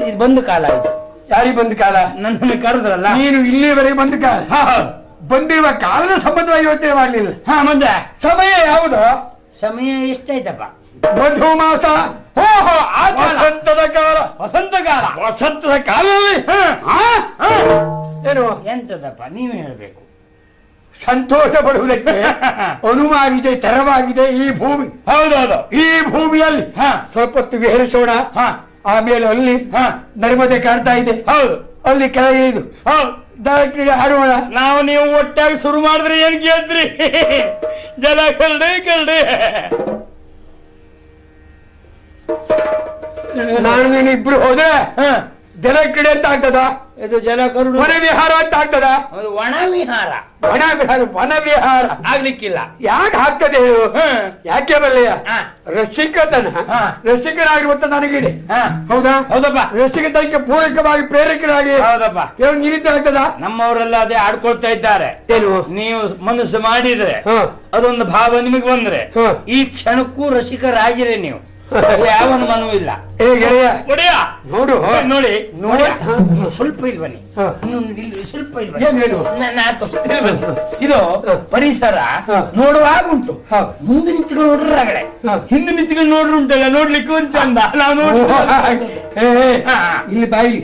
ಇದು ಬಂದು ಕಾಲ ಇದು. ಯಾರಿಗೆ ಬಂದ ಕಾಲ? ನನ್ನನ್ನು ಕರೆದ್ರಲ್ಲ ನೀನು ಇಲ್ಲಿವರೆಗೆ ಬಂದ ಕಾಲ. ಬಂದಿರುವ ಕಾಲದ ಸಂಬಂಧವಾಗಿ ಯೋಚನೆ ಮಾಡ್ಲಿಲ್ಲ. ಮುಂದೆ ಸಮಯ ಯಾವುದು? ಸಮಯ ಎಷ್ಟಾಯ್ತಪ್ಪ? ಮಧು ಮಾಸ. ವಸಂತದ ಕಾಲ. ವಸಂತದ ಕಾಲದಲ್ಲಿ ಏನು ಎಂತದಪ್ಪ ನೀವೇ ಹೇಳ್ಬೇಕು. ಸಂತೋಷ ಪಡುವುದಕ್ಕೆ ಅನುವಾಗಿದೆ, ತೆರವಾಗಿದೆ ಈ ಭೂಮಿ. ಹೌದೌದು. ಈ ಭೂಮಿಯಲ್ಲಿ ಸ್ವಲ್ಪ ಹೊತ್ತು ವಿಹರಿಸೋಣ. ಆಮೇಲೆ ಅಲ್ಲಿ ನರ್ಮದೆ ಕಾಣ್ತಾ ಇದೆ. ಹೌದು. ಅಲ್ಲಿ ಕೆಳಗೆ ಇದು ದಳಕ್ರೀಡೆ ಆಡೋಣ. ನಾವು ನೀವು ಒಟ್ಟಾಗಿ ಶುರು ಮಾಡಿದ್ರೆ ಏನ್ ಕೇಳ್ತ್ರಿ? ಜಲ ಕಲ್ಡಿ ನಾನು ನೀನು ಇಬ್ರು ಹೋದ್ರೆ ಜಲ ಕ್ರೀಡೆ ಅಂತ ಆಗ್ತದ? ಇದು ಜಲ ಕರುಡು ವನ ವಿಹಾರ ಅಂತ ಆಗ್ತದ? ಒಣ ವಿಹಾರ. ವನ ವಿಹಾರ ಆಗ್ಲಿಕ್ಕಿಲ್ಲ. ಯಾಕೆ ಆಗ್ತದೆ ಹೇಳು? ಯಾಕೆ ಬಲ್ಲೆಯ? ರಸಿಕನಾಗಿರುವಂತ ನನಗಿದೆ. ಹೌದಾ? ಹೌದಪ್ಪ. ರಸಿಕತನಕ್ಕೆ ಪೂರಕವಾಗಿ ಪ್ರೇರಕರಾಗಿ ಹೌದಪ್ಪ. ನಿರೀತ ಆಗ್ತದ? ನಮ್ಮವರೆಲ್ಲ ಅದೇ ಆಡ್ಕೊಳ್ತಾ ಇದ್ದಾರೆ. ಏನು ನೀವು ಮನಸ್ಸು ಮಾಡಿದ್ರೆ ಅದೊಂದು ಭಾವ ನಿಮಗೆ ಬಂದ್ರೆ ಈ ಕ್ಷಣಕ್ಕೂ ರಸಿಕ ರಾಜರೇ ನೀವು. ಯಾವನು ಮನವೂ ಇಲ್ಲ. ಒಡೆಯ ನೋಡು ನೋಡಿ ನೋಡಿ ಸ್ವಲ್ಪ ಇಲ್ಲಿ ಬನ್ನಿ. ಸ್ವಲ್ಪ ಇದು ಪರಿಸರ ನೋಡುವಾಗ ಉಂಟು. ಮುಂದೆ ನಿಂತ್ಕೊಂಡು ನೋಡ್ರೆ ರಗಳೆ, ಹಿಂದೆ ನಿಂತ್ಕೊಂಡು ನೋಡ್ರು ಉಂಟಲ್ಲ, ನೋಡ್ಲಿಕ್ಕೆ ಒಂದು ಚಂದ. ನಾವು ಇಲ್ಲಿ ಬಾಯಿ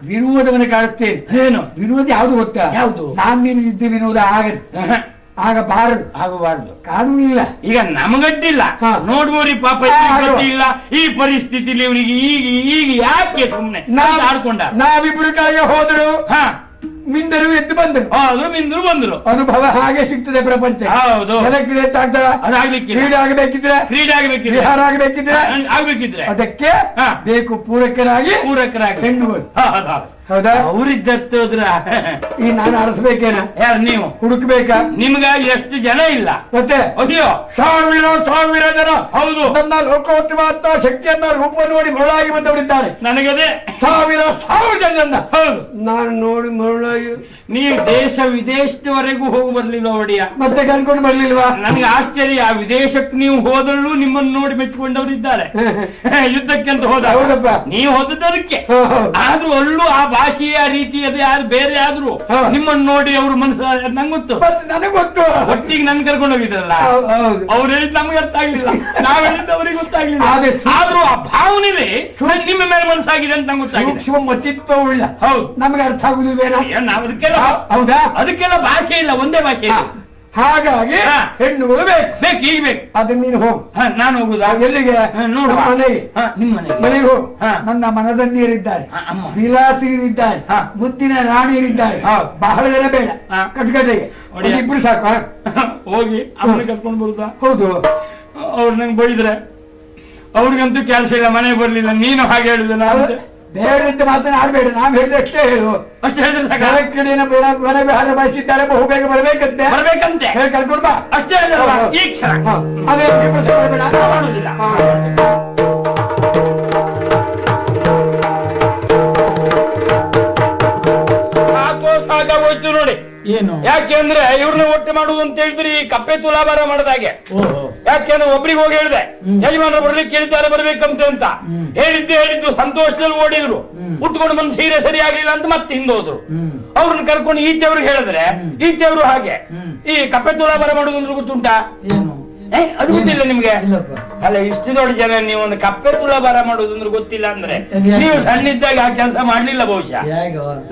ವಿನೋದವನ್ನು ಕಾಣುತ್ತೇನೆ. ಏನು ವಿನೋದ ಯಾವ್ದು ಗೊತ್ತಾ? ಯಾವ್ದು? ನಾನ್ ನೀನು ಇದ್ದ ವಿನೋದ ಆಗಬಾರದು. ಕಾನೂನು ಇಲ್ಲ. ಈಗ ನಮಗಡ್ಡಿಲ್ಲ ನೋಡ್ಬೋರಿ ಪಾಪ ಇಲ್ಲ ಈ ಪರಿಸ್ಥಿತಿಲಿ ಇವರಿಗೆ ಈಗ ಯಾಕೆ ಸುಮ್ನೆ ಆಡ್ಕೊಂಡ. ನಾವಿಬ್ರು ಕೆಳಗೆ ಹೋದ್ರು ಮಿಂದರು ಎದ್ದು ಬಂದರು. ಅನುಭವ ಹಾಗೆ ಸಿಗ್ತದೆ ಪ್ರಪಂಚ. ಹೌದು. ಕ್ರೀಡೆ ಅದಾಗ್ಲಿಕ್ಕೆ ಕ್ರೀಡೆ ಆಗಬೇಕಿದ್ರೆ ವಿಹಾರ ಆಗ್ಬೇಕಿದ್ರೆ ಅದಕ್ಕೆ ಬೇಕು ಪೂರಕರಾಗಿ ಹೆಣ್ಣುಗಳು. ಹೌದಾ? ಅವರಿದ್ದೋದ್ರ ಈ ನಾನು ಅರಸಬೇಕೇನ? ಯಾರು ನೀವು ಹುಡುಕ್ಬೇಕಾ? ನಿಮ್ಗಾಗಿ ಎಷ್ಟು ಜನ ಇಲ್ಲ ಮತ್ತೆ ಅಯ್ಯೋ ಸಾವಿರ ಜನ. ಹೌದು. ನನ್ನ ಲೋಕೋತ್ತಮ ಶಕ್ತಿಯನ್ನ ರೂಪ ನೋಡಿ ಮರಳಾಗಿ ಬಂದವರಿದ್ದಾರೆ. ನನಗದೇ ಸಾವಿರ ಜನ. ಹೌದು. ನಾನು ನೋಡಿ ಮರಳಾಗಿ. ನೀವು ದೇಶ ವಿದೇಶದವರೆಗೂ ಹೋಗಿ ಬರ್ಲಿಲ್ಲ ಒಡೆಯ. ಮತ್ತೆ ಕನ್ಕೊಂಡು ಬರ್ಲಿಲ್ವಾ? ನನಗೆ ಆಶ್ಚರ್ಯ. ವಿದೇಶಕ್ಕೆ ನೀವು ಹೋದಲ್ಲೂ ನಿಮ್ಮನ್ನು ನೋಡಿ ಮೆಚ್ಚಿಕೊಂಡವರಿದ್ದಾರೆ. ಯುದ್ಧಕ್ಕೆ ಅಂತ ಹೋದ. ಹೌದಪ್ಪ. ನೀವು ಹೋದದಕ್ಕೆ ಆದ್ರೂ ಅಲ್ಲೂ ಆ ಭಾಷೆಯ ರೀತಿ ಅದು ಯಾರು ಬೇರೆ ಆದ್ರೂ ನಿಮ್ಮನ್ನು ನೋಡಿ ಅವ್ರ ಮನಸ್ಸು ನಂಗೆ ಗೊತ್ತು. ನನಗೆ ಗೊತ್ತು. ಒಟ್ಟಿಗೆ ನನ್ ಕರ್ಕೊಂಡು ಹೋಗಿದ್ರಲ್ಲ, ಅವ್ರು ಹೇಳಿದ್ ನಮ್ಗೆ ಅರ್ಥ ಆಗ್ಲಿಲ್ಲ, ನಾವ್ ಹೇಳಿದ್ದು ಅವ್ರಿಗೆ ಗೊತ್ತಾಗ್ಲಿಲ್ಲ. ಆದ್ರೂ ಆ ಭಾವನೆಯಲ್ಲಿ ನಿಮ್ಮ ಮೇಲೆ ಮನಸ್ಸಾಗಿದೆ ಅಂತ ನಂಗೆ ಗೊತ್ತಾಗಿದೆ. ಸೂಕ್ಷ್ಮ ಮತಿತ್ವ ಉಳ್ಳ. ಹೌದು. ನಮ್ಗೆ ಅರ್ಥ ಆಗುದಿಲ್ವೇನೋ? ನಾವ್ ಅದಕ್ಕೆಲ್ಲ ಹೌದಾ? ಅದಕ್ಕೆಲ್ಲ ಭಾಷೆ ಇಲ್ಲ, ಒಂದೇ ಭಾಷೆ ಇಲ್ಲ. ಹಾಗಾಗಿ ಹೆಣ್ಣುಗಳು ಬೇಕು. ಈಗ ಬೇಕು. ಅದನ್ನ ನೀನು ಹೋಗು. ನಾನು ಹೋಗುದಾ? ಎಲ್ಲಿಗೆ? ನೋಡು ಮನೆಗೆ. ನಿಮ್ಮ ಮನೆಗೆ ಹೋಗು. ನನ್ನ ಮನದನ್ನಿಯರಿದ್ದಾರೆ, ವಿಲಾಸಿಯರಿದ್ದಾರೆ, ಮುತ್ತಿನ ರಾಣಿಯರಿದ್ದಾರೆ. ಬಹಳ ಜನ ಬೇಡ, ಕಟ್ಕಡೆಗೆ ಇಬ್ರು ಸಾಕು. ಹೋಗಿ ಅವನ್ನ ಕರ್ಕೊಂಡು ಬರುದಾ? ಹೌದು. ಅವ್ರು ನಂಗೆ ಬೈದ್ರೆ ಅವ್ರಿಗಂತೂ ಕೆಲಸ ಇಲ್ಲ, ಮನೆಗೆ ಬರ್ಲಿಲ್ಲ. ನೀನು ಹಾಗೆ ಹೇಳಿದ. ಬೇರೆ ಮಾತನಾಡಬೇಡ, ನಾವ್ ಹೇಳಿದಷ್ಟೇ ಹೇಳು. ಅಷ್ಟೇ ಹೇಳಿದ್ರೆ ಕಡೆನ ಮನೆ ವಿಹಾರ ಬಯಸಿದ್ದಾರೆ, ಬಹು ಬೇಗ ಬರ್ಬೇಕಂತೆ ಹೇಳಿ ಕರ್ಕೊಂಡು ಬಾ. ಅಷ್ಟೇ ಹೇಳಿದ್ರೆ ಈ ಕ್ಷಣ ಅದೇ ಮಾಡುದಿಲ್ಲ. ಸಾಕಾಗೋಯ್ತು ನೋಡಿ. ಏನು? ಯಾಕೆಂದ್ರೆ ಇವ್ರನ್ನ ಒಟ್ಟು ಮಾಡುದು ಅಂತ ಹೇಳಿದ್ರಿ ಕಪ್ಪೆ ತುಲಾಭಾರ ಮಾಡದಾಗೆ. ಯಾಕೆಂದ್ರೆ ಒಬ್ರಿಗೆ ಹೋಗಿ ಹೇಳಿದೆ, ಯಜಮಾನರು ಬರ್ಲಿಕ್ಕೆ ಕೇಳಿದ್ದಾರೆ ಬರ್ಬೇಕಂತೆ ಅಂತ ಹೇಳಿದ್ದು ಸಂತೋಷದಲ್ಲಿ ಓಡಿದ್ರು. ಉಟ್ಕೊಂಡು ಬಂದು ಸೀರೆ ಸರಿ ಆಗ್ಲಿಲ್ಲ ಅಂತ ಮತ್ತೆ ಹಿಂದೋದ್ರು. ಅವ್ರನ್ನ ಕರ್ಕೊಂಡು ಈಚೆವ್ರಿಗೆ ಹೇಳಿದ್ರೆ ಈಚೆವ್ರು ಹಾಗೆ ಈ ಕಪ್ಪೆ ತುಲಾಭಾರ ಮಾಡುದು ಅಂದ್ರೆ ಗೊತ್ತುಂಟಾ? ಅದು ಗೊತ್ತಿಲ್ಲ ನಿಮ್ಗೆ? ಅಲ್ಲ, ಇಷ್ಟು ದೊಡ್ಡ ಜನ ನೀವು ಒಂದು ಕಪ್ಪೆ ತುಲಾಭಾರ ಮಾಡುದಂದ್ರೆ ಗೊತ್ತಿಲ್ಲ ಅಂದ್ರೆ ನೀವು ಸಣ್ಣಿದ್ದಾಗ ಆ ಕೆಲಸ ಮಾಡ್ಲಿಲ್ಲ ಬಹುಶಃ.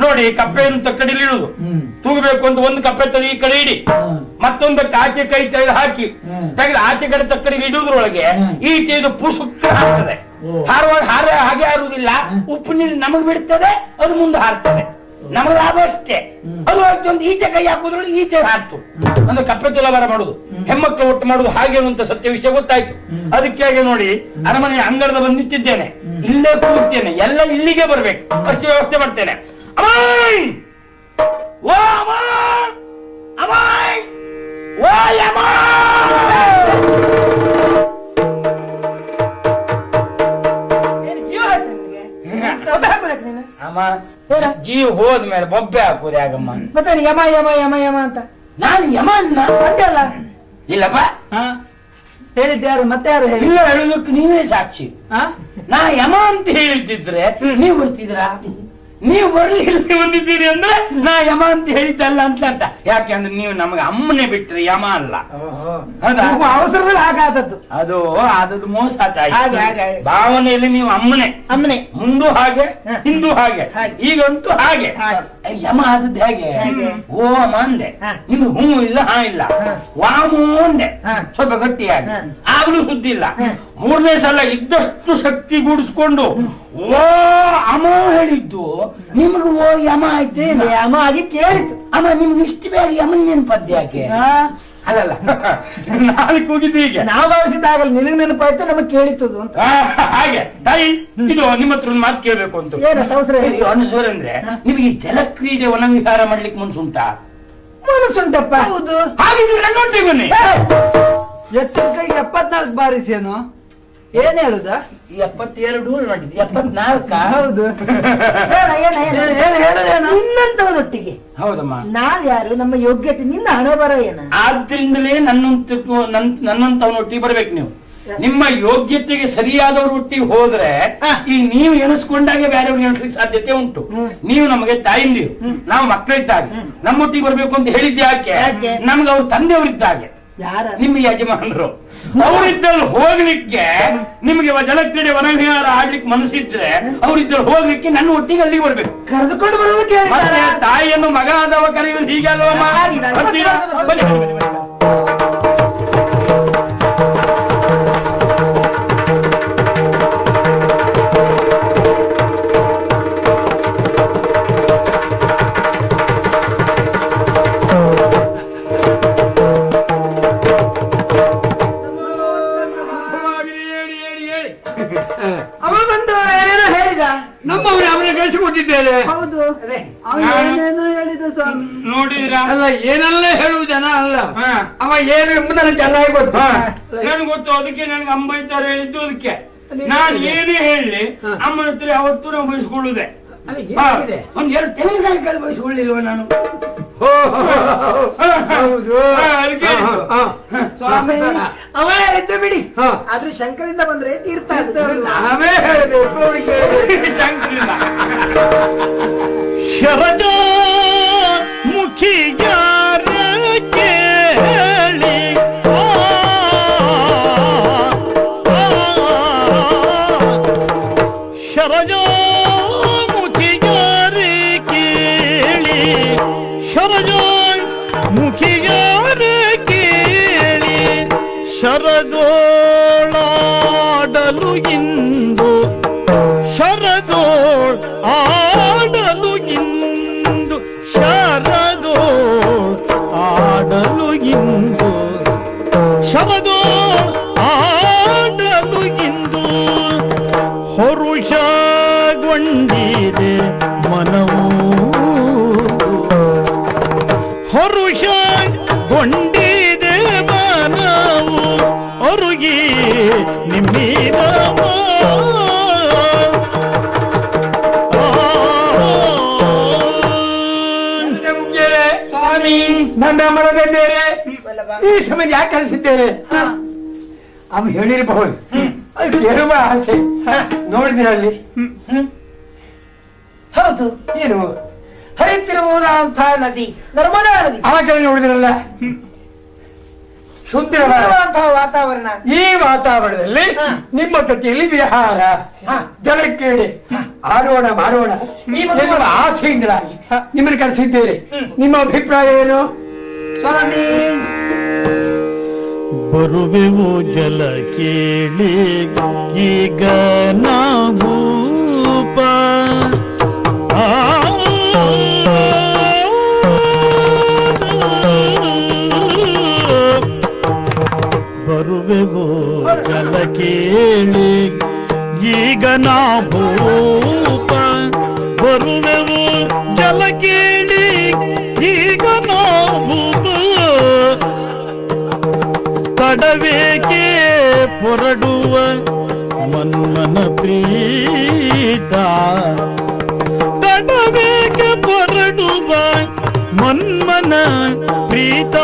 ನೋಡಿ, ಕಪ್ಪೆಯನ್ನು ತಕ್ಕಡಿಲಿ ಇಡುದು, ತೂಗಬೇಕು ಅಂತ ಒಂದು ಕಪ್ಪೆ ತೆಗೆದು ಈ ಕಡೆ ಇಡಿ, ಮತ್ತೊಂದಕ್ಕೆ ಆಚೆ ಕೈ ತೆಗೆದು ಹಾಕಿ ತೆಗೆದು ಆಚೆ ಕಡೆ ತಕ್ಕಡಿಗೆ ಇಡುವುದ್ರೊಳಗೆ ಈಚೆ ಇದು ಪುಸುಕ್ಕ ಹಾಕ್ತದೆ. ಹಾರುವಾಗ ಹಾಗೆ ಹಾರುವುದಿಲ್ಲ, ಉಪ್ಪು ನೀರು ನಮಗ್ ಬಿಡ್ತದೆ, ಅದು ಮುಂದೆ ಹಾರ್ತದೆ. ನಮಗೆ ಲಾಭ ಅಷ್ಟೇ. ಅದು ಒಂದು ಈಚೆ ಕೈ ಹಾಕುದ್ರಲ್ಲಿ ಈಚೆ ಹಾರ್ತು. ಅಂದ್ರೆ ಕಪ್ಪೆ ತುಲಾಭಾರ ಮಾಡುದು, ಹೆಣ್ಮಕ್ಳು ಒಟ್ಟು ಮಾಡುದು ಹಾಗೆ ಅಂತ ಸತ್ಯ ವಿಷಯ ಗೊತ್ತಾಯ್ತು. ಅದಕ್ಕೆ ನೋಡಿ, ಅರಮನೆಯ ಅಂಗಡದ ಬಂದು ನಿಂತಿದ್ದೇನೆ, ಇಲ್ಲೇ ಕೂರ್ತೇನೆ, ಎಲ್ಲ ಇಲ್ಲಿಗೆ ಬರ್ಬೇಕು ಅಷ್ಟು ವ್ಯವಸ್ಥೆ ಮಾಡ್ತೇನೆ. ಅಮಾಯ್ ಓ ಅಮಾಯ್, ಅಮಾಯ್ ಓ ಜೀವ ಹೋದ್ಮೇಲೆ ಬೊಬ್ಬೆ ಹಾಕುದು ಯಾಗಮ್ಮ? ಮತ್ತೆ ಯಮ ಯಮ ಯಮ ಯಮ ಅಂತ ನಾನು ಯಮ ಅಲ್ಲ ಅಂತಲ್ಲ? ಇಲ್ಲಪ್ಪ, ಹೇಳಿದ್ಯಾರು ಮತ್ತೆ ಯಾರು ಹೇಳಿ? ಇಲ್ಲ ಹೇಳುದಕ್ಕೆ ನೀವೇ ಸಾಕ್ಷಿ. ನಾ ಯಮ ಅಂತ ಹೇಳಿದ್ದಿದ್ರೆ ನೀವು ಬರ್ತಿದ್ರಾ? ನೀವು ಬರ್ಲಿಲ್ಲ ಬಂದಿದ್ದೀರಿ ಅಂದ್ರೆ ನಾ ಯಮ ಅಂತ ಹೇಳಿದ್ದಲ್ಲ ಅಂತ ಅರ್ಥ. ಯಾಕೆಂದ್ರೆ ನೀವು ನಮಗೆ ಅಮ್ಮನೆ ಬಿಟ್ರೆ ಯಮ ಅಲ್ಲ. ಹೌದಾ? ಅವಸರದಲ್ಲಿ ಹಾಗಾದದ್ದು. ಅದು ಆದದ್ದು ಮೋಸ ತಾಯಿ. ಹಾಗೆ, ಹಾಗೆ. ಭಾವನೆಯಲ್ಲಿ ನೀವು ಅಮ್ಮನೆ ಅಮ್ಮನೆ ಮುಂದು ಹಾಗೆ ಹಿಂದೂ ಹಾಗೆ ಹಾಗೆ. ಈಗಂತೂ ಹಾಗೆ. ಯಮ ಆದದ್ದು ಹೇಗೆ? ಓ ಅಮ್ಮ ಅಂದೆ, ನಿಮ್ಗೆ ಹೂ ಇಲ್ಲ ಹಾ ಇಲ್ಲ, ವಾಮು ಅಂದೆ ಸ್ವಲ್ಪ ಗಟ್ಟಿಯಾಗಿ, ಆಗ್ಲೂ ಸುದ್ದಿ ಇಲ್ಲ. ಮೂರನೇ ಸಲ ಇದ್ದಷ್ಟು ಶಕ್ತಿ ಗೂಡಿಸ್ಕೊಂಡು ಓ ಅಮ ಹೇಳಿದ್ದು ನಿಮ್ಗೆ ಓ ಯಮ ಆಯ್ತು. ಯಮ ಆಗಿ ಕೇಳಿತು. ಅಮ್ಮ ನಿಮ್ಗೆ ಇಷ್ಟು ಬೇಗ ಯಮನ್ ನೆನಪದ್ದು ಯಾಕೆ? ಅಲ್ಲಲ್ಲ ನಾಳೆ ಕೂಗಿದ್ದು ಹೀಗೆ ನಾವು ಭಾವಿಸಿದಾಗಲ್ಲ ನಿನಗೆ ನೆನಪಾಯ್ತು ನಮಗೆ ಕೇಳಿತದು ಅಂತ. ಹಾಗೆ ತಾಯಿ, ಇದು ನಿಮ್ಮ ಹತ್ರ ಒಂದು ಮಾತು ಕೇಳ್ಬೇಕು ಅಂತ. ಏನಷ್ಟು ಅವಸರ ಹೇಳಿ? ಅನುಸರ ಅಂದ್ರೆ ನಿಮಗೆ ಜಲಕ್ರೀಡೆ ವನವಿಹಾರ ಮಾಡ್ಲಿಕ್ಕೆ ಮನ್ಸುಂಟಾ? ಮನಸ್ಸುಂಟಪ್ಪ. ಹೌದು. ಹಾಗಿದ್ರೆ ನನ್ನೊಟ್ಟಿಗೆ ಬನ್ನಿ. ಎತ್ತಿನ ಕೈ 74 ಬಾರಿಸೇನು? ಏನ್ ಹೇಳುದ? 72 ಮಾಡಿದ್ದು 74. ಹೌದು. ಏನು ಹೇಳುದೇನು? ನಿನ್ನಂತವನೊಟ್ಟಿಗೆ. ಹೌದಮ್ಮ. ನಾವ್ಯಾರು? ನಮ್ಮ ಯೋಗ್ಯತೆ ನಿನ್ನ ಹಣೆ ಬರ ಏನ? ಆದ್ರಿಂದಲೇ ನನ್ನಂತವನೊಟ್ಟಿಗೆ ಬರ್ಬೇಕು ನೀವು. ನಿಮ್ಮ ಯೋಗ್ಯತೆಗೆ ಸರಿಯಾದವ್ರ ಒಟ್ಟಿಗೆ ಹೋದ್ರೆ ಈ ನೀವು ಎಣಿಸ್ಕೊಂಡಾಗೆ ಬೇರೆಯವ್ರು ಎಣಿಸ್ಲಿಕ್ಕೆ ಸಾಧ್ಯತೆ ಉಂಟು. ನೀವು ನಮಗೆ ತಾಯಿಂದಿರು, ನಾವು ಮಕ್ಕಳಿದ್ದಾಗೆ ನಮ್ಮೊಟ್ಟಿಗೆ ಬರ್ಬೇಕು ಅಂತ ಹೇಳಿದ್ದೆ ಯಾಕೆ? ನಮ್ಗೆ ಅವ್ರ ತಂದೆಯವರಿದ್ದಾಗೆ, ಯಾರ? ನಿಮ್ಮ ಯಜಮಾನರು. ಅವರಿದ್ದಲ್ಲಿ ಹೋಗ್ಲಿಕ್ಕೆ ನಿಮಗೆ ಜಲಕ್ರೀಡೆ ವನವಿಹಾರ ಆಡ್ಲಿಕ್ಕೆ ಮನಸ್ಸಿದ್ರೆ ಅವರಿದ್ದಲ್ಲಿ ಹೋಗ್ಲಿಕ್ಕೆ ನನ್ನ ಒಟ್ಟಿಗೆ ಅಲ್ಲಿಗೆ ಬರ್ಬೇಕು. ಕರೆದುಕೊಂಡು ಬರೋದಕ್ಕೆ ಮತ್ತೆ ತಾಯಿಯನ್ನು ಮಗ ಆದವ ಕರೆಯುವುದು ಹೀಗಲ್ವಮ್ಮ? ಅವ ಬಂದು ಏನೇನೋ ಹೇಳಿದ. ನಮ್ಮವ್ರು ಅವನೇ ಕಳಿಸಿಕೊಟ್ಟಿದ್ದೇನೆ. ಹೌದು, ಏನೇನೋ ಹೇಳಿದ ಸ್ವಾಮಿ. ನೋಡಿದಿರಾ? ಅಲ್ಲ ಏನೆಲ್ಲ ಹೇಳುವುದನ ಅಲ್ಲ, ಅವ ಏನು ಎಂಬುದನ್ನು ಚೆನ್ನಾಗಿ ಗೊತ್ತು. ನನ್ಗೆ ಗೊತ್ತು, ಅದಕ್ಕೆ ನನ್ಗೆ ಅಂಬೈತಾರೆ ಹೇಳಿದ್ದು. ಅದಕ್ಕೆ ನಾನು ಏನೇ ಹೇಳಿ ಅಮ್ಮನ ಹತ್ರ ಅವತ್ತು ನಾವು ಬಯಸ್ಕೊಳ್ಳುದೆ. ಒಂದ್ 2 ತೆಂಗಿನಕಾಯಿ ಕಾಳು ಬಯಸ್ಕೊಳ್ಳಿಲ್ವ ನಾನು? ಅದಕ್ಕೆ ಸ್ವಾಮಿ ಅವ ಹೇಳಿದ್ದು ಬಿಡಿ. ಆದ್ರೆ ಶಂಕರಿಂದ ಬಂದ್ರೆ ತೀರ್ಥ ನಾವೇ ಹೇಳಬೇಕು. ಶಂಕರಿಂದ ಶರಣ ಮುಖಿಯಾರ ಕೇಳಿ ಶರಣ ಮುಖಿಯಾರ ಕೇಳಿ ಶರಣ ಮುಖಿಯಾರ ಕೇಳಿ ಶರದೋಳಾಡಲು ಇಂದು ಶರದೋಳ್ ಆಡಲು ಇಂದು ಶರದೋಳ್ ಆಡಲು ಇಂದು ಶರದೋಳ್ ಆಡಲು ಇಂದು ಹೊರುಷಗೊಂಡಿದೆ ಮನವು ಹೊರುಷಗೊಂಡಿದೆ ಮನವು ಒರುಗಿ ನಿಮ್ಮಿದವ ನನ್ನ ಮನದೇರೆ ಈ ಸಮಯ ಯಾಕೆ ಕಳಿಸಿದ್ದೇನೆ? ಅವ ಹೇಳಿರಬಹುದು, ಅದು ಕೇಳುವ ಆಸೆ. ನೋಡಿದಿರಲ್ಲಿ ಹೌದು, ಏನು ಹರಿತಿರುವುದಂತಹ ನದಿ ನರ್ಮದಾ ನದಿ. ಆ ಕಡೆ ನೋಡಿದಿರಲ್ಲ, ಸುಂದರವಾದಂತಹ ವಾತಾವರಣ. ಈ ವಾತಾವರಣದಲ್ಲಿ ನಿಮ್ಮ ಜೊತೆಯಲ್ಲಿ ವಿಹಾರ, ಜಲಕ್ರೀಡೆ ಆಡೋಣ ಮಾಡೋಣ ಎನ್ನುವ ಆಸೆಯಿಂದಾಗಿ ನಿಮ್ಮನ್ನು ಕರೆಸಿದ್ದೇನೆ. ನಿಮ್ಮ ಅಭಿಪ್ರಾಯ ಏನು ಸ್ವಾಮಿ? ಬರುವೆವು ಜಲ ಕೇಳಿ ಈಗ ನಾಭೂಪ ಬರುವೆವು ಜಲ ಕೇಳಿ ಈಗ ನಾಭೂಪ ಬರುವೆವು ಜಲ ಕೇಳಿ ಈಗ ನಾಭೂಪ ತಡವೇಕೆ ಹೊರಡುವ ಮನ್ಮನ ಪ್ರೀತ ತಡವೇಕೆ ಹೊರಡುವ ಮನ್ಮನ ಪ್ರೀತ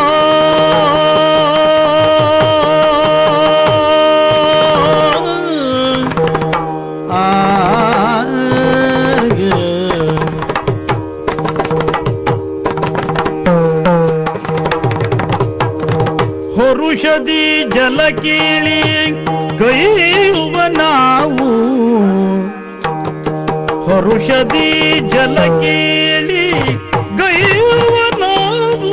ಹರುಷದಿ ಜಲ ಕೀಳಿ ಕೈಯುವ ನಾವು ಹರುಷದಿ ಜಲ ಕೇಳಿ ಗೈಯುವ ನಾವು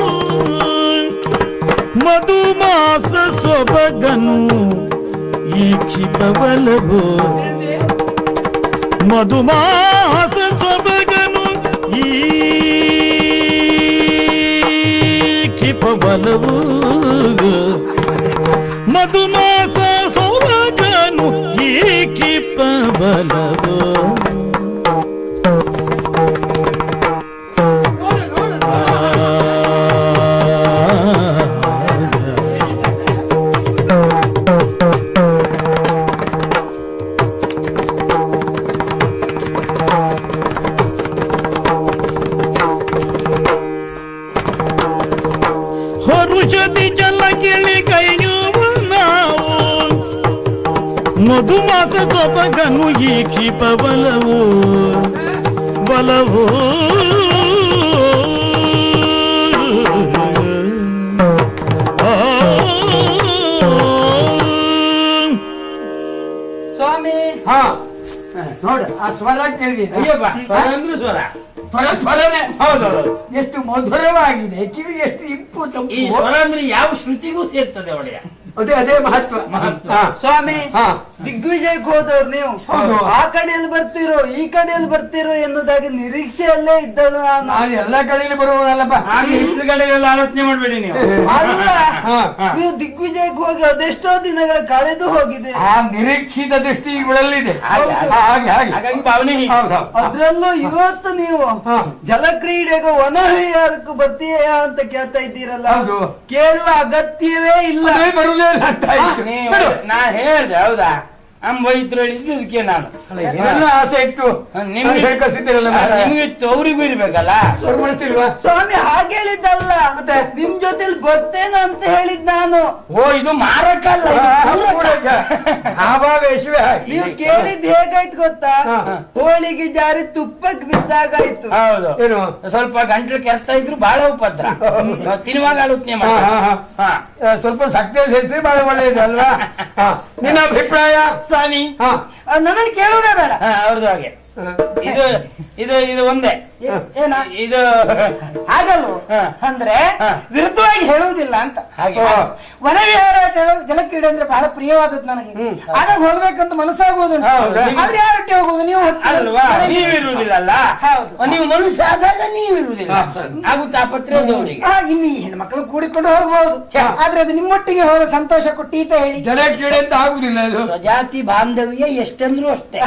ಮಧುಮಾಸ ಸೊಬಗನು ಈ ಕ್ಷಿಪಬಲವು ಮಧುಮಾಸ ಸೊಬಗನು ಈ ಕ್ಷಿಪಬಲವು ಮಧುಮಾಸ ಸೊಬಗನು ಈ ಕ್ಷಿಪಬಲವು ಹರುಷದಿ ಜಲ ಕೇಳಿ ಕೈಯುವ ನಾವು ಮಧುಮಾಸ ಸೊಬಗನು ಈ ಕ್ಷಿಪ ಬಲವು ಬಲವು ಸ್ವಾಮಿ ಹಾ ನೋಡು ಆ ಸ್ವರ ಕೇಳಿ ಅಯ್ಯಪ್ಪ ಸ್ವರ ಅಂದ್ರೆ ಸ್ವರ ಸ್ವರನೇ ಹೌದೌದು ಎಷ್ಟು ಮಧುರವಾಗಿದೆ ಕಿವಿಗೆ ಎಷ್ಟು ಇಂಪು ಈ ತಂಪು ಸ್ವರ ಅಂದ್ರೆ ಯಾವ ಶ್ರುತಿಗೂ ಸೇರ್ತದೆ ಒಡೆಯ ಅದೇ ಅದೇ ಮಹತ್ವ ಮಹತ್ವ. ಹಾ. ಸ್ವಾಮಿ ಹಾ. ದಿಗ್ವಿಜಯಕ್ಕೆ ಹೋದವ್ರು ನೀವು ಹೌದು. ಆ ಕಡೆಯಲ್ಲಿ ಬರ್ತಿರೋ ಈ ಕಡೆಯಲ್ಲಿ ಬರ್ತಿರೋ ಎನ್ನುವುದಾಗಿ ನಿರೀಕ್ಷೆಯಲ್ಲೇ ಇದ್ದಳು ನಾನು ನಾನು ಎಲ್ಲ ಕಡೆಯಲ್ಲಿ ಬರುವಲ್ಲಪ್ಪ ಹಾಗೆ ಇದ್ರ ಕಡೆಗೆಲ್ಲ ಆಲೋಚನೆ ಮಾಡ್ಬೇಡಿ ನೀವು ಅಲ್ಲ ಹಾ. ನೀವು ದಿಗ್ವಿಜಯಕ್ಕೆ ಹೋಗಿ ಅದೆಷ್ಟೋ ದಿನಗಳ ಕಳೆದು ಹೋಗಿದೆ ಆ ನಿರೀಕ್ಷಿತ ದೃಷ್ಟಿ ಇವಳಲ್ಲಿದೆ ಹೌದು. ಹಾಗೆ ಹಾಗೆ ಹಾಗಾಗಿ ಭಾವನೆ ಹೀಗೆ. ಹೌದು ಹೌದು. ಅದ್ರಲ್ಲೂ ಇವತ್ತು ನೀವು ಹಾ. ಜಲಕ್ರೀಡೆಗೂ ವನವಿಹಾರಕ್ಕೂ ಬರ್ತೀಯಾ ಅಂತ ಕೇಳ್ತಾ ಇದ್ದೀರಲ್ಲ ಹೌದು. ಕೇಳುವ ಅಗತ್ಯವೇ ಇಲ್ಲ ಅದೇ ಬರುವುದೇ ಇಲ್ಲ ಅಂತ ಆಯ್ತು. ನೀವು ಬಿಡು. ನಾ ಹೇಳ್ದೆ ಹೌದಾ ಅಂಬೈತ್ರು ಹೇಳಿದ್ದು ಇದಕ್ಕೆ ನಾನು ಏನೇನೋ ಆಸೆ ಇತ್ತು ನಿಮ್ಗೆ ಹೇಳ್ಕೊಸಿದ್ದೀರಲ್ಲ ಮಾರಾಯ. ನಿಮ್ಗಿತ್ತು ಅವ್ರಿಗೂ ಇರ್ಬೇಕಲ್ಲ ಶುರು ಮಾಡ್ತಿಲ್ವಾ ಸ್ವಾಮಿ ಹಾಗೆ ಹೇಳಿದ್ದಲ್ಲ ಮತ್ತೆ? ನಿಮ್ ಜೊತೆಲಿ ಬರ್ತೇನೆ ಅಂತ ಹೇಳಿದ್ ನಾನು ಓ ಇದು ಮಾರಕ ಅಲ್ಲ ಇದು ಪೂರಕ. ಭಾವಾವೇಶವೇ ಹಾಗೆ. ನೀವು ಕೇಳಿದ್ ಹೇಗಾಯ್ತು ಗೊತ್ತಾ ಹಾ. ಹೋಳಿಗೆ ಜಾರಿ ತುಪ್ಪಕ್ಕೆ ಬಿದ್ದಾಗಾಯ್ತು ಹೌದು ಏನು ಸ್ವಲ್ಪ ಗಂಟ್ಲು ಕೆರ್ತಾ ಇದ್ರು ಬಹಳ ಉಪದ್ರ ತಿನ್ನುವಾಗ ಆಲೋಚನೆ ಹಾ, ಹಾ, ಹಾ. ಹಾ ಸ್ವಲ್ಪ ಸಕ್ರಿಯ ಸೇರಿಸಿ ಬಹಳ ಒಳ್ಳೆಯದು ಅಲ್ವಾ ಹಾ. ನಿನ್ನ ಅಭಿಪ್ರಾಯ ಸ್ವಾಮಿ ಹಾ ನನ್ನನ್ನು ಕೇಳುವುದೇ ಬೇಡ ಅವ್ರದ್ದು ಹಾಗೆ ಇದು ಇದು ಇದು ಒಂದೇ ಏನ ಇದು ಹಾಗಲ್ವ ಹಾ. ಅಂದ್ರೆ ಹಾ. ವಿರುದ್ಧವಾಗಿ ಹೇಳುವುದಿಲ್ಲ ಅಂತ ಹಾಗೆ ಓ. ವನವಿಹಾರ ಜಲಕ್ರೀಡೆ ಅಂದ್ರೆ ಬಹಳ ಪ್ರಿಯವಾದದ್ದು ನನಗೆ ಹಾಗಾಗಿ ಹೋಗ್ಬೇಕಂತ ಮನಸ್ಸಾಗುವುದು ಹೌದು. ಆದ್ರೆ ಯಾರೊಟ್ಟಿಗೆ ಹೋಗುದು ನೀವು ಹೋಗ್ತೀರ. ಅಲ್ವಾ ಮನೆಯಲ್ಲಿ ನೀವಿರುವುದಿಲ್ಲ ಹೌದು. ನೀವು ಮನುಷ್ಯ ಆದಾಗ ನೀವಿರುವುದಿಲ್ಲ ಆಗುತ್ತಾ ಪತ್ರ ಅವರಿಗೆ ಇನ್ನು ಈ ಹೆಣ್ಮಕ್ಳು ಕೂಡಿಕೊಂಡು ಹೋಗ್ಬಹುದು ಆದ್ರೆ ಅದು ನಿಮ್ಮೊಟ್ಟಿಗೆ ಹೋದ ಸಂತೋಷ ಕೊಟ್ಟೀತ ಹೇಳಿ ಜಲ ಕ್ರೀಡೆ ಅಂತ ಆಗುದಿಲ್ಲ ಅದು ಸ್ವಜಾತಿ ಬಾಂಧವ್ಯ ಎಷ್ಟಂದ್ರೂ ಅಷ್ಟೇ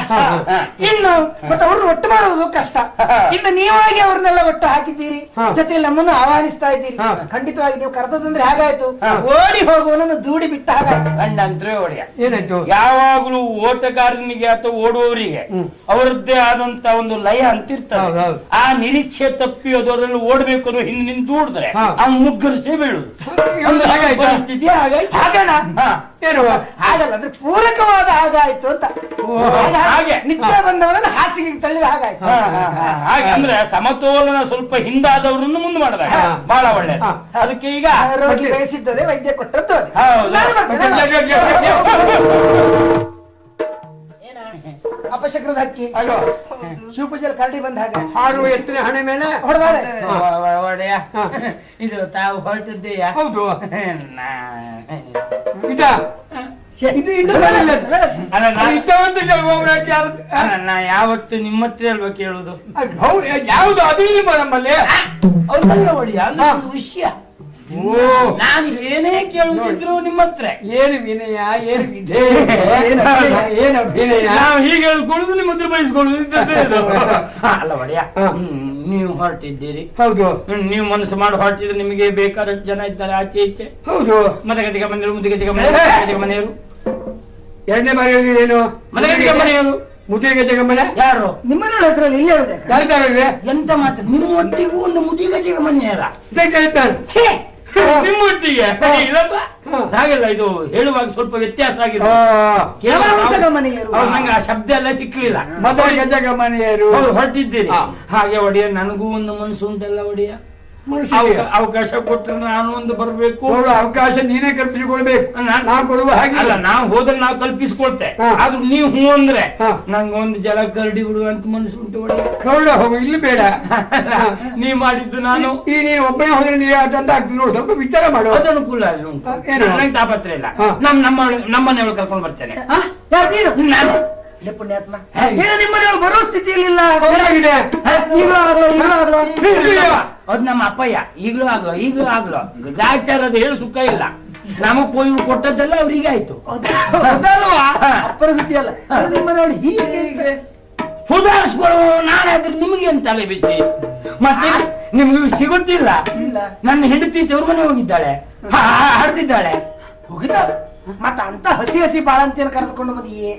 ಇನ್ನು ಮತ್ತೆ ಅವ್ರನ್ನ ಒಟ್ಟು ಮಾಡುವುದು ಕಷ್ಟ ಇನ್ನು ನೀವಾಗಿ ಅವ್ರನ್ನೆಲ್ಲ ಒಟ್ಟು ಹಾಕಿದ್ದೀರಿ ಜೊತೆಯಲ್ಲಿ ನಮ್ಮನ್ನು ಆಹ್ವಾನಿಸ್ತಾ ಇದ್ದೀರಿ ಖಂಡಿತವಾಗಿ ನೀವು ಕರೆದದಂದ್ರೆ ಹಾಗಾಯ್ತು ಓಡಿ ಹೋಗುವನನ್ನು ದೂಡಿ ಬಿಟ್ಟ ಹಾಗಾಯ್ತು ಗಂಡಂತ್ರೆ ಒಡೆಯ ಏನಾಯ್ತು ಯಾವಾಗ್ಲೂ ಓಟಗಾರನಿಗೆ ಅಥವಾ ಓಡುವವರಿಗೆ ಅವರದ್ದೇ ಆದಂತ ಒಂದು ಲಯ ಅಂತಿರ್ತದೆ ಹೌದೌದು. ಆ ನಿರೀಕ್ಷೆ ತಪ್ಪಿ ಅದರಲ್ಲಿ ಓಡ್ಬೇಕು ಅನ್ನೋ ಹಿಂದಿನ ದೂಡಿದ್ರೆ ಹಾ. ಅವ್ನು ಮುಗ್ಗರಿಸೇ ಬೀಳುದು ಒಂದು ಹಾಗಾಯ್ತಾ? ಪರಿಸ್ಥಿತಿ ಹಾಗಾಯ್ತು ಹಾಗಣ ಹಾ. ಏನು ಹಾಗಲ್ಲ ಅಂದ್ರೆ ಪೂರಕವಾದ ಹಾಗಾಯ್ತು ಅಂತ ಹಾಗೆ. ನಿತ್ಯ ಬಂದವನನ್ನು ಹಾಸಿಗೆ ತಳ್ಳಿದ ಹಾಗಾಯ್ತು ಹಾ, ಹಾ, ಹಾ. ಹಾಗೆ ಅಂದ್ರೆ ಸಮತೋಲನ ಸ್ವಲ್ಪ ಹಿಂದಾದವರನ್ನು ಮುಂದೆ ಮಾಡಿದಾಗ ಹಾ. ಬಹಳ ಒಳ್ಳೇದು ಅದಕ್ಕೆ ಈಗ ರೋಗಿ ಬಯಸಿದ್ದದೆ ವೈದ್ಯ ಕೊಟ್ಟದ್ದು ಅದೇ. ಹೌದು. ನಾನು ಬರ್ತೇನೆ. ಅಪಶಕ್ರದ ಹಕ್ಕಿ ಅಯ್ಯೋ. ಶಿವಪೂಜೆಯಲ್ಲಿ ಕರಡಿ ಬಂದ ಹಾಗೆ ಹಾರುವ ಎತ್ತಿನ ಹಣೆ ಮೇಲೆ ಹೊಡೆದಾಳೆ ಒಡೆಯ ಹಾ. ಇದು ತಾವು ಹೊರಟಿದ್ದೀಯಾ ಹೌದು ನಾ- ಇದಾ ಇದು ಇದು ಬರಲ್ಲ. ಅಲ್ಲ, ಅದು ಇಷ್ಟವಂತ ಕೇಳುವವರಾಗಿ ಯಾರು- ಅಲ್ಲ, ನಾ ಯಾವತ್ತು ನಿಮ್ಮ ಹತ್ರ ಅಲ್ವಾ ಕೇಳುದು ಅದು ಹೌದು, ಯಾವುದು ಅದು ಇಲ್ಲ ನಮ್ಮಲ್ಲಿ ಅವ್ರಲ್ಲ ಒಡೆಯ ಅಂದ್ರೆ ಒಂದು ವಿಷಯ ಓ ನಾನು ಏನೇ ಕೇಳುದಿದ್ರು ನಿಮ್ಮ ಹತ್ರ ಏನು ವಿನಯ ಏನು ವಿಧೇಯ ಏನು ಅಭಿನಯ ನಾವು ಹೀಗೆ ಹೇಳ್ಕೊಳ್ಳುದು ನಿಮ್ಮ ಹತ್ರ ಬಯಸ್ಕೊಳ್ಳುದು ಇದ್ದದ್ದೇ ಇದು. ಅಲ್ಲ ಒಡೆಯ ನೀವು ಹೊರಟಿದ್ದೀರಿ ಹೌದು ನೀವು ಮನಸ್ಸು ಮಾಡಿ ಹೊರಟಿದ್ರೆ ನಿಮಗೆ ಬೇಕಾದಷ್ಟು ಜನ ಇದ್ದಾರೆ ಆಚೆ ಈಚೆ ಹೌದು ಮದಗದಿಗ ಮನೆಯವರು ಮುದಿಗದಿಗ ಮನೆಯವರು ಮನೆಯವರು ಎರಡನೇ ಬಾರಿ ಹೇಳಿದೇನು ಮದಗದಿಗ ಮನೆಯವರು ಮುದಿಗೆ ಜಗಮ್ಮನೆ ಯಾರು ನಿಮ್ಮನ್ನ ಹೆಸರಲ್ಲಿ ಇಲ್ಲಿ ಹೇಳುದೆ ಯಾರಿದ್ದಾರೆ ಎಂತ ಮಾತು ನಿಮ್ಮ ಒಟ್ಟಿಗೂ ಒಂದು ಮುದಿಗದಿಗ ಮನೆಯರ ಹೇಳ್ತಾರೆ ನಿಮ್ಮೊಟ್ಟಿಗೆ ಇಲ್ಲಪ್ಪ ಹಾಗೆಲ್ಲ ಇದು ಹೇಳುವಾಗ ಸ್ವಲ್ಪ ವ್ಯತ್ಯಾಸ ಆಗಿದೆ ಮನೆಯರು ಅವ್ರು ನಂಗೆ ಆ ಶಬ್ದ ಎಲ್ಲ ಸಿಕ್ಲಿಲ್ಲ ಮೊದಲ ಗಜಗಮನೆಯರು ಅವ್ರು ಹೊರಟಿದ್ದೀರಿ ಹಾ. ಹಾಗೆ ಒಡೆಯ ನನಗೂ ಒಂದು ಮನಸ್ಸು ಉಂಟಲ್ಲ ಒಡೆಯ ಮನುಷ್ಯ ಅವಕಾಶ ಕೊಟ್ಟರೆ ನಾನು ಒಂದು ಬರ್ಬೇಕು. ಅವಕಾಶ ನೀನೇ ಕಲ್ಪಿಸಿಕೊಳ್ಬೇಕು, ನಾ ಕೊಡುವ ಹಾಗೆ ಅಲ್ಲ. ನಾವು ಹೋದ್ರೆ ನಾವು ಕಲ್ಪಿಸ್ಕೊಳ್ತೆ, ಆದ್ರೂ ನೀವು ಹೂ ಅಂದ್ರೆ ನಂಗೆ ಒಂದು ಜಲ ಕರಡಿ ಬಿಡು ಅಂತ ಮನಸ್ಸು ಉಂಟು. ಕರುಡ ಹೋಗು, ಇಲ್ಲಿ ಬೇಡ. ನೀವ್ ಮಾಡಿದ್ದು ನಾನು ಈ ನೀನು ಒಬ್ಬನೇ ಹೋದ್ರೆ ನೀ ಅಂತ ಆಗ್ತದೆ ನೋಡು, ಸ್ವಲ್ಪ ವಿಚಾರ ಮಾಡು. ಅದು ಅನುಕೂಲ ನಂಗೆ ತಾಪತ್ರ ಇಲ್ಲ. ನಮ್ಮನೆಯೊಳಗೆ ಕರ್ಕೊಂಡು ಬರ್ತೇನೆ. ಯಾರು ನೀನು? ನಾನು ಪುಣ್ಯಾತ್ಮ ನಿಮ್ಮನೆಯವರು ಬರೋ ಸ್ಥಿತಿಯಲ್ಲಿ ಇಲ್ಲ. ಅದ್ ನಮ್ಮ ಅಪ್ಪಯ್ಯ ಈಗ್ಲೂ ಆಗ್ಲೋ ಗಾಚಾರದ ಹೇಳು ಸುಖ ಇಲ್ಲ. ನಮಗ್ ಕೊಯ್ವು ಕೊಟ್ಟದ್ದೆಲ್ಲ ಅವ್ರಿಗೆ ಆಯ್ತು. ಅಪ್ಪರ ಸುದ್ದಿ ಅಲ್ಲ ನಿಮ್ಮನೆಯವರು ಹೀಗೆ ಸುಧಾರಿಸ್ಕೊಳ್ಳೋ. ನಾನಾದ್ರೆ ನಿಮ್ಗೆ ಅಂತ ತಲೆ ಬಿಚ್ಚಿ ಮತ್ತೆ ನಿಮ್ಗೆ ಸಿಗುತ್ತಿಲ್ಲ. ನನ್ನ ಹೆಂಡತಿ ತವ್ರ ಮನೆ ಹೋಗಿದ್ದಾಳೆ, ಹಡ್ದಿದ್ದಾಳೆ. ಹೋಗಿದ್ದಾಳೆ ಮತ್ತ ಅಂತ ಹಸಿ ಹಸಿ ಬಾಳಂತಿಯನ್ನು ಕರೆದುಕೊಂಡು ಬಂದಿಯೇ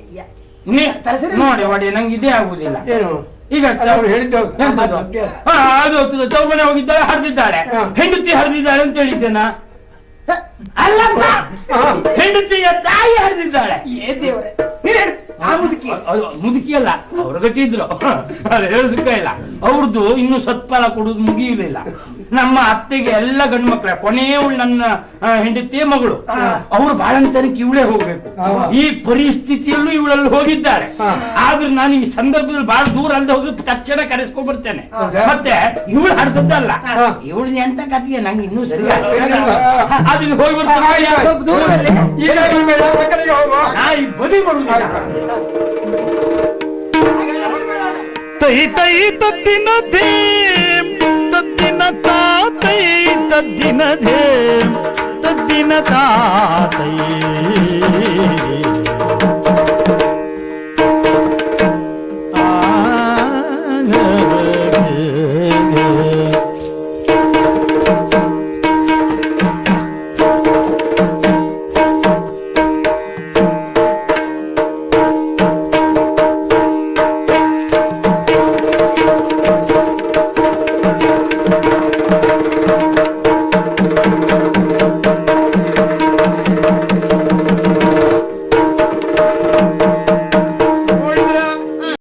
ನೋಡಿ ನೋಡಿ ನಂಗೆ ಇದೇ ಆಗುದಿಲ್ಲ. ಏನು ಈಗ ಅವ್ರು ಹೇಳಿದ್ದು ಅದು ತವ್ರ ಮನೆ ಹೋಗಿದ್ದಾಳೆ, ಹಡ್ದಿದ್ದಾಳೆ, ಹೆಂಡತಿ ಹಡ್ದಿದ್ದಾಳೆ ಅಂತ ಹೇಳಿದ್ದೇನ? ಅಲ್ಲಪ್ಪ, ಹೆಂಡತಿಯ ತಾಯಿ ಹಡ್ದಿದ್ದಾಳೆ. ಏ ದೇವ್ರೆ, ಮುದುಕಿ ಅಲ್ಲ, ಅವ್ರ ಗಟ್ಟಿದ್ರು. ಹೇಳುದಕ್ಕ ಇಲ್ಲ. ಅವ್ರದ್ದು ಇನ್ನು ಸತ್ಫಲ ಕೊಡುದು ಮುಗಿಯಲಿಲ್ಲ. ನಮ್ಮ ಅತ್ತೆಗೆ ಎಲ್ಲ ಗಂಡು ಮಕ್ಕಳ ಕೊನೆಯವಳು ನನ್ನ ಹೆಂಡತಿಯ ಮಗಳು. ಅವ್ರು ಬಾಳಂತನಕ್ಕೆ ಇವಳೇ ಹೋಗ್ಬೇಕು. ಈ ಪರಿಸ್ಥಿತಿಯಲ್ಲೂ ಇವಳಲ್ಲಿ ಹೋಗಿದ್ದಾರೆ. ಆದ್ರೆ ನಾನು ಈ ಸಂದರ್ಭದಲ್ಲಿ ಬಹಳ ದೂರ ಅಲ್ಲದೆ ಹೋಗಿ ತಕ್ಷಣ ಕರೆಸ್ಕೊಂಡ್ ಬರ್ತೇನೆ. ಮತ್ತೆ ಇವಳು ಹಡ್ದದ್ದಲ್ಲ, ಇವಳು ಎಂತ ಕಥೆಯ ನಂಗೆ ಇನ್ನೂ ಸರಿ ಅದನ್ನ ಹೋಗಿ ಬದಿ ಮಾಡುದಿಲ್ಲ. ತೈ ತೈ ತತ್ತಿನ ಧೇಮ್ ತತ್ತಿನ ತಾತೈ ತದ್ದಿನ ಧೇಮ್ ತದ್ದಿನ ತಾತೈ